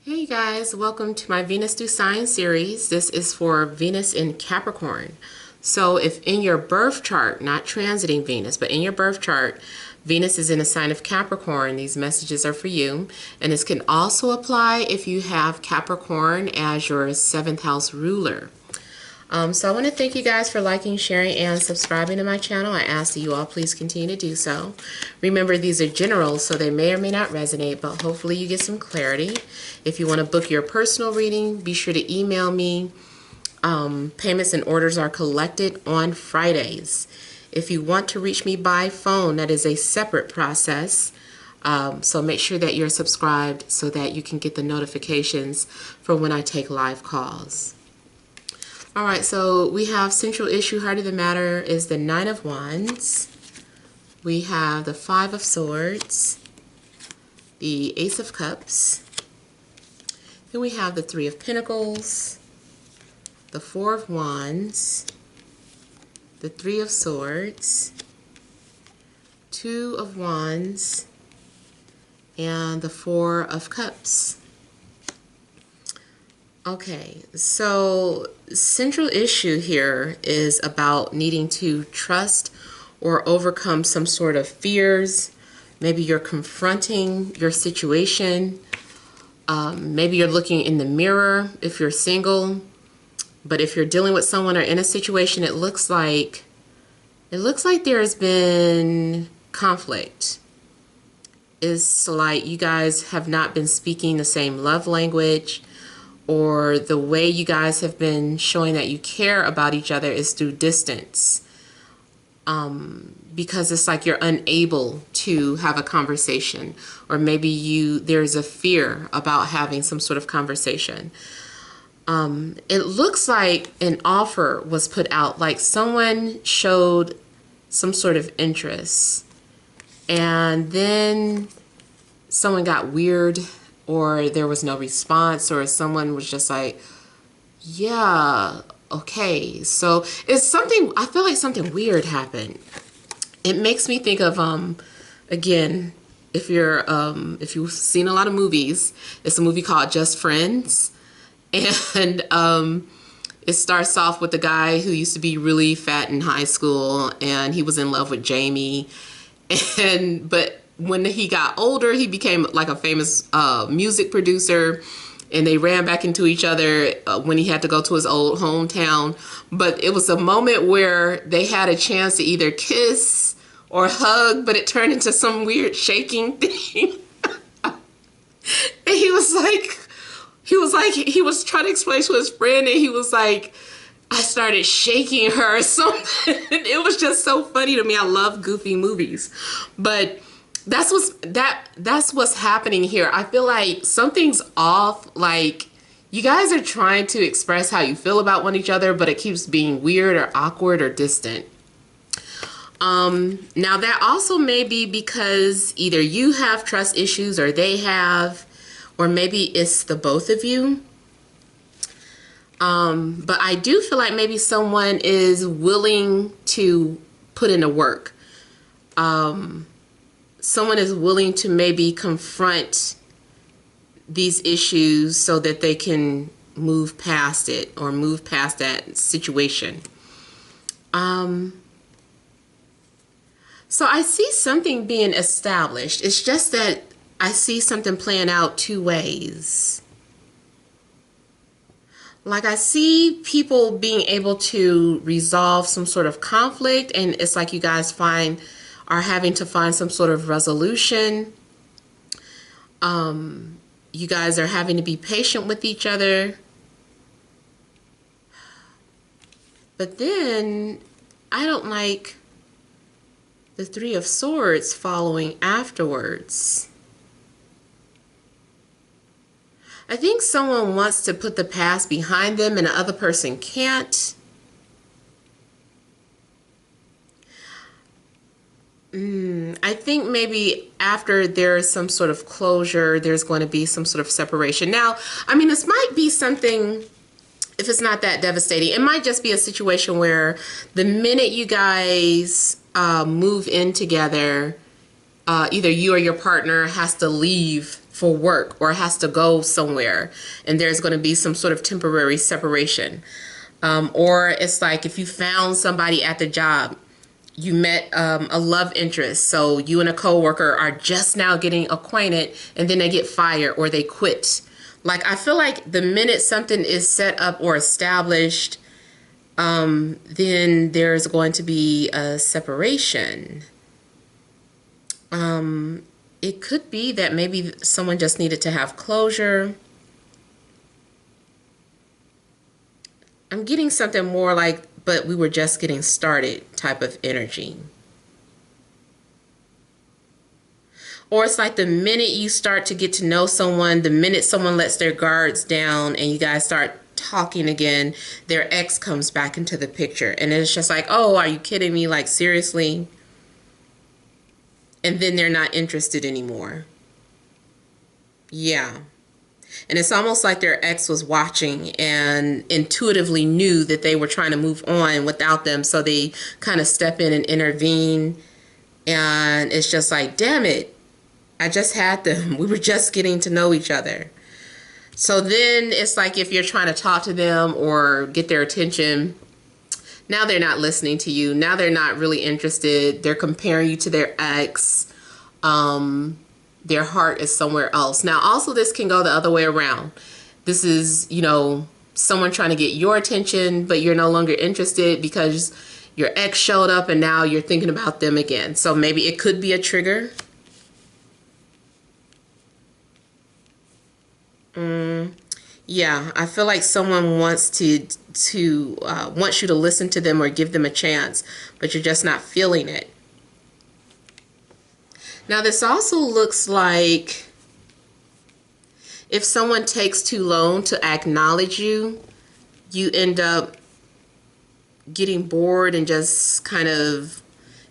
Hey guys, welcome to my Venus through Sign series. This is for Venus in Capricorn. So if in your birth chart, not transiting Venus, but in your birth chart, Venus is in a sign of Capricorn, these messages are for you. And this can also apply if you have Capricorn as your 7th house ruler. So I want to thank you guys for liking, sharing, and subscribing to my channel. I ask that you all please continue to do so. Remember, these are general, so they may or may not resonate, but hopefully you get some clarity. If you want to book your personal reading, be sure to email me. Payments and orders are collected on Fridays. If you want to reach me by phone, that is a separate process. So make sure that you're subscribed so that you can get the notifications for when I take live calls. All right, so we have central issue, heart of the matter is the 9 of Wands. We have the 5 of Swords, the Ace of Cups. Then we have the 3 of Pentacles, the 4 of Wands, the 3 of Swords, 2 of Wands, and the 4 of Cups. Okay, so central issue here is about needing to trust or overcome some sort of fears. Maybe you're confronting your situation. Maybe you're looking in the mirror if you're single. But if you're dealing with someone or in a situation, it looks like there's been conflict. It's like you guys have not been speaking the same love language, or the way you guys have been showing that you care about each other is through distance. Because it's like you're unable to have a conversation, or maybe there's a fear about having some sort of conversation. It looks like an offer was put out, like someone showed some sort of interest, and then someone got weird, or there was no response, or someone was just like, yeah, okay. So it's something, I feel like something weird happened. It makes me think of, again, if you've seen a lot of movies, it's a movie called Just Friends. And it starts off with the guy who used to be really fat in high school, and he was in love with Jamie. But when he got older, he became like a famous music producer, and they ran back into each other when he had to go to his old hometown. But it was a moment where they had a chance to either kiss or hug, but it turned into some weird shaking thing. And he was trying to explain to his friend, and he was like, I started shaking her or something. It was just so funny to me. I love goofy movies, but that's what's happening here. I feel like something's off. Like, you guys are trying to express how you feel about one each other, but it keeps being weird or awkward or distant. Now that also may be because either you have trust issues or they have, or maybe it's the both of you. But I do feel like maybe someone is willing to put in the work. Someone is willing to maybe confront these issues so that they can move past it, or move past that situation. So I see something being established. It's just that I see something playing out two ways. Like, I see people being able to resolve some sort of conflict, and it's like you guys are having to find some sort of resolution. You guys are having to be patient with each other. But then I don't like the 3 of Swords following afterwards. I think someone wants to put the past behind them and the other person can't. I think maybe after there's some sort of closure, there's going to be some sort of separation. Now, I mean, this might be something, if it's not that devastating, it might just be a situation where the minute you guys move in together, either you or your partner has to leave for work or has to go somewhere, and there's going to be some sort of temporary separation. Or it's like if you found somebody at the job, you met a love interest, so you and a coworker are just now getting acquainted, and then they get fired or they quit. Like, I feel like the minute something is set up or established, then there's going to be a separation. It could be that maybe someone just needed to have closure. I'm getting something more like, but we were just getting started type of energy. Or it's like the minute you start to get to know someone, the minute someone lets their guards down and you guys start talking again, their ex comes back into the picture. And it's just like, oh, are you kidding me? Like, seriously? And then they're not interested anymore. Yeah. And it's almost like their ex was watching and intuitively knew that they were trying to move on without them. So they kind of step in and intervene. And it's just like, damn it, I just had them. We were just getting to know each other. So then it's like if you're trying to talk to them or get their attention, now they're not listening to you. Now they're not really interested. They're comparing you to their ex. Their heart is somewhere else. Now, also, this can go the other way around. This is, you know, someone trying to get your attention, but you're no longer interested because your ex showed up and now you're thinking about them again. So maybe it could be a trigger. Yeah, I feel like someone wants wants you to listen to them or give them a chance, but you're just not feeling it. Now, this also looks like if someone takes too long to acknowledge you, you end up getting bored and just kind of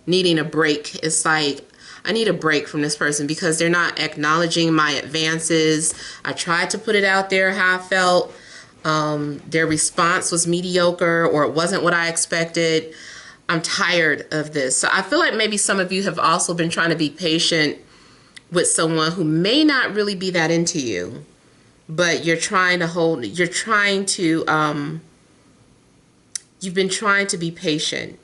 needing a break. It's like, I need a break from this person because they're not acknowledging my advances. I tried to put it out there how I felt. Their response was mediocre or it wasn't what I expected. I'm tired of this. So I feel like maybe some of you have also been trying to be patient with someone who may not really be that into you, but you're trying to you've been trying to be patient.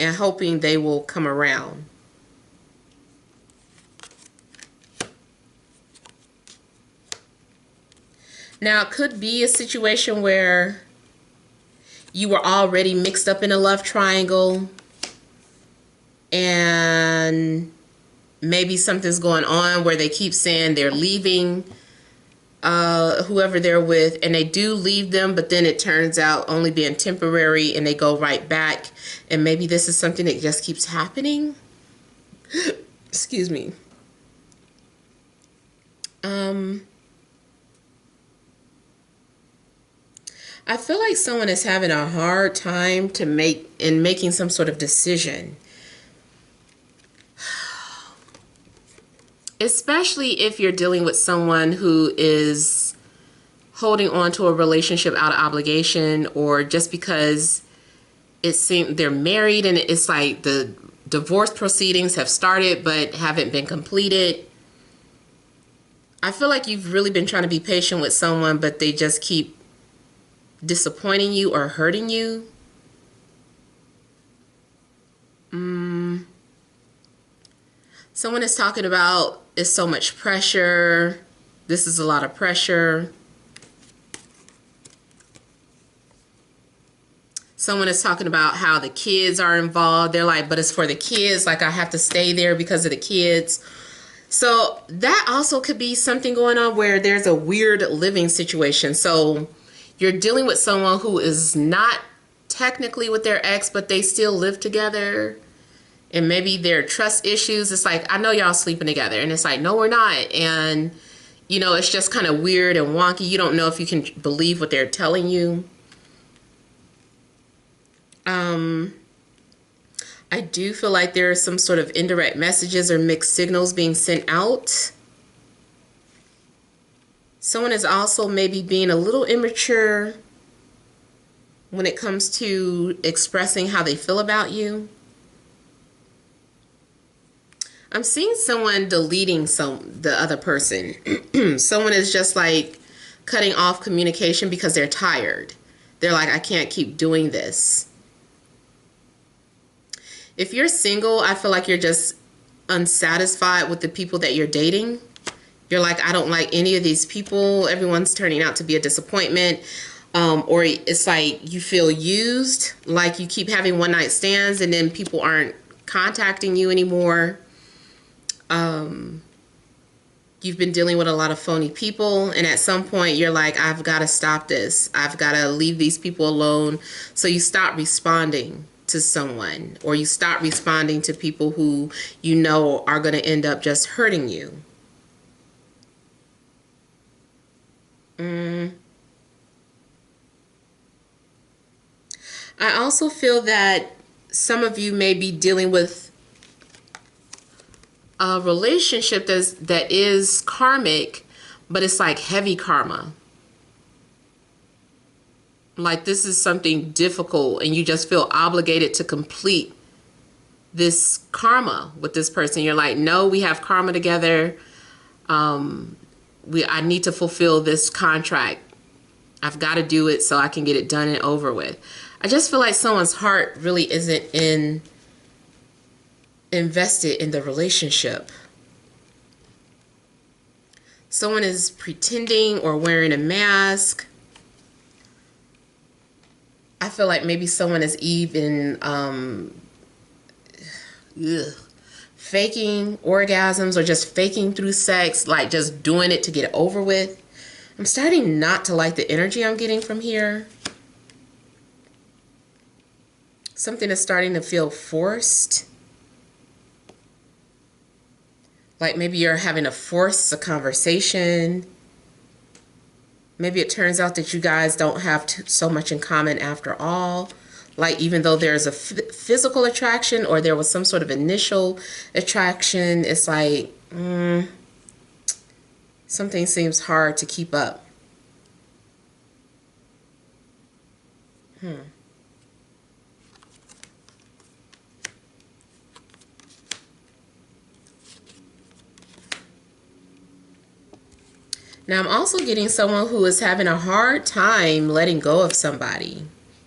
And hoping they will come around. Now, it could be a situation where you were already mixed up in a love triangle and maybe something's going on where they keep saying they're leaving whoever they're with, and they do leave them, but then it turns out only being temporary and they go right back. And maybe this is something that just keeps happening. Excuse me. I feel like someone is having a hard time making some sort of decision. Especially if you're dealing with someone who is holding on to a relationship out of obligation, or just because it seems they're married and it's like the divorce proceedings have started but haven't been completed. I feel like you've really been trying to be patient with someone, but they just keep disappointing you or hurting you. Someone is talking about it's so much pressure. This is a lot of pressure. Someone is talking about how the kids are involved. They're like, but it's for the kids. Like, I have to stay there because of the kids. So that also could be something going on where there's a weird living situation. So you're dealing with someone who is not technically with their ex, but they still live together. And maybe their trust issues. It's like, I know y'all sleeping together. And it's like, no, we're not. And, you know, it's just kind of weird and wonky. You don't know if you can believe what they're telling you. I do feel like there are some sort of indirect messages or mixed signals being sent out. Someone is also maybe being a little immature when it comes to expressing how they feel about you. I'm seeing someone deleting the other person. Someone is just like cutting off communication because they're tired. They're like, I can't keep doing this. If you're single, I feel like you're just unsatisfied with the people that you're dating. You're like, I don't like any of these people. Everyone's turning out to be a disappointment. Or it's like you feel used, like you keep having one night stands and then people aren't contacting you anymore. You've been dealing with a lot of phony people, and at some point you're like, I've got to stop this. I've got to leave these people alone. So you stop responding to someone, or you stop responding to people who you know are going to end up just hurting you. I also feel that some of you may be dealing with a relationship that is karmic, but it's like heavy karma. Like this is something difficult and you just feel obligated to complete this karma with this person. You're like, no, we have karma together. I need to fulfill this contract. I've got to do it so I can get it done and over with. I just feel like someone's heart really isn't invested in the relationship. Someone is pretending or wearing a mask. I feel like maybe someone is even faking orgasms or just faking through sex, like just doing it to get it over with. I'm starting not to like the energy I'm getting from here. Something is starting to feel forced. Like maybe you're having to force a conversation. Maybe it turns out that you guys don't have so much in common after all. Like even though there's a physical attraction or there was some sort of initial attraction, it's like something seems hard to keep up. Now, I'm also getting someone who is having a hard time letting go of somebody,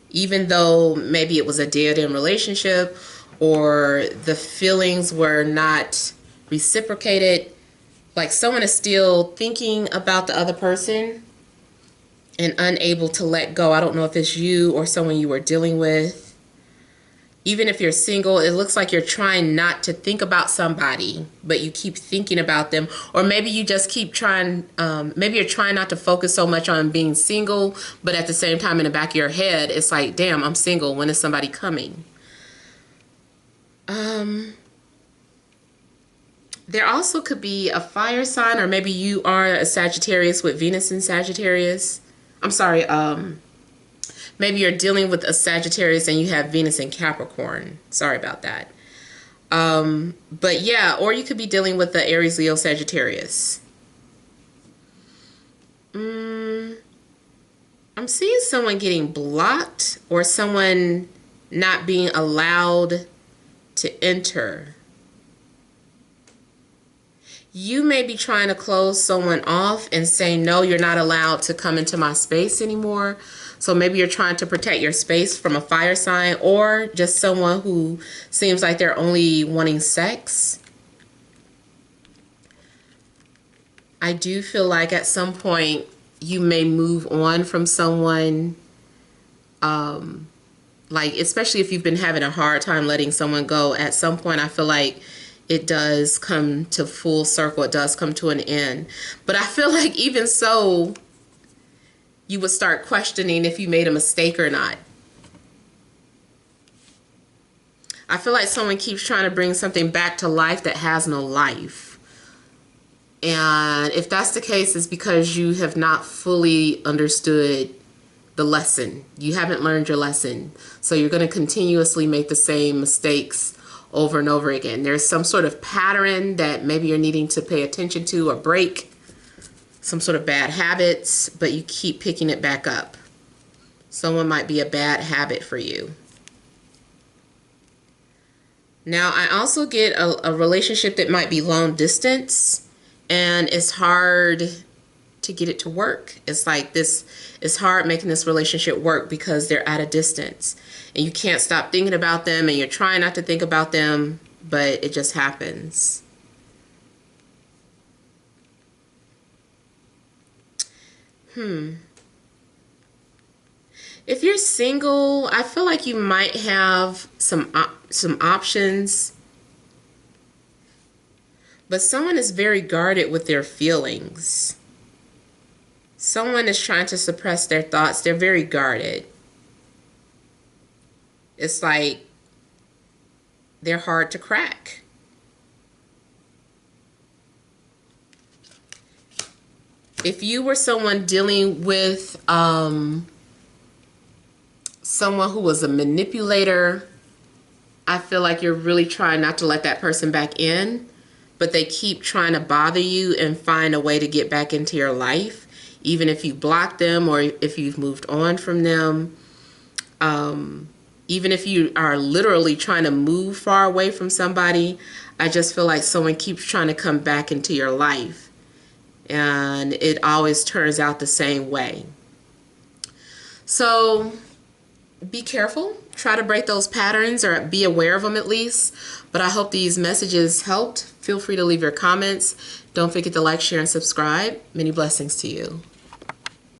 even though maybe it was a dead-end relationship or the feelings were not reciprocated. Like someone is still thinking about the other person and unable to let go. I don't know if it's you or someone you were dealing with. Even if you're single, it looks like you're trying not to think about somebody, but you keep thinking about them. Or maybe you just keep trying, maybe you're trying not to focus so much on being single, but at the same time in the back of your head, it's like, damn, I'm single. When is somebody coming? There also could be a fire sign, or maybe you are a Sagittarius with Venus in Sagittarius. I'm sorry, maybe you're dealing with a Sagittarius and you have Venus in Capricorn. Sorry about that. But yeah, or you could be dealing with the Aries, Leo, Sagittarius. I'm seeing someone getting blocked or someone not being allowed to enter. You may be trying to close someone off and say, no, you're not allowed to come into my space anymore. So maybe you're trying to protect your space from a fire sign or just someone who seems like they're only wanting sex. I do feel like at some point you may move on from someone, like especially if you've been having a hard time letting someone go. At some point I feel like it does come to full circle. It does come to an end. But I feel like even so, you would start questioning if you made a mistake or not. I feel like someone keeps trying to bring something back to life that has no life. And if that's the case, it's because you have not fully understood the lesson. You haven't learned your lesson. So you're going to continuously make the same mistakes over and over again. There's some sort of pattern that maybe you're needing to pay attention to or break. Some sort of bad habits, but you keep picking it back up. Someone might be a bad habit for you. Now, I also get a relationship that might be long distance, and it's hard to get it to work. It's like this, it's hard making this relationship work because they're at a distance and you can't stop thinking about them, and you're trying not to think about them, but it just happens. If you're single, I feel like you might have some options, but someone is very guarded with their feelings. Someone is trying to suppress their thoughts. They're very guarded. It's like they're hard to crack. If you were someone dealing with someone who was a manipulator, I feel like you're really trying not to let that person back in, but they keep trying to bother you and find a way to get back into your life, even if you block them or if you've moved on from them. Even if you are literally trying to move far away from somebody, I just feel like someone keeps trying to come back into your life, and it always turns out the same way. So be careful. Try to break those patterns, or be aware of them at least. But I hope these messages helped. Feel free to leave your comments. Don't forget to like, share, and subscribe. Many blessings to you.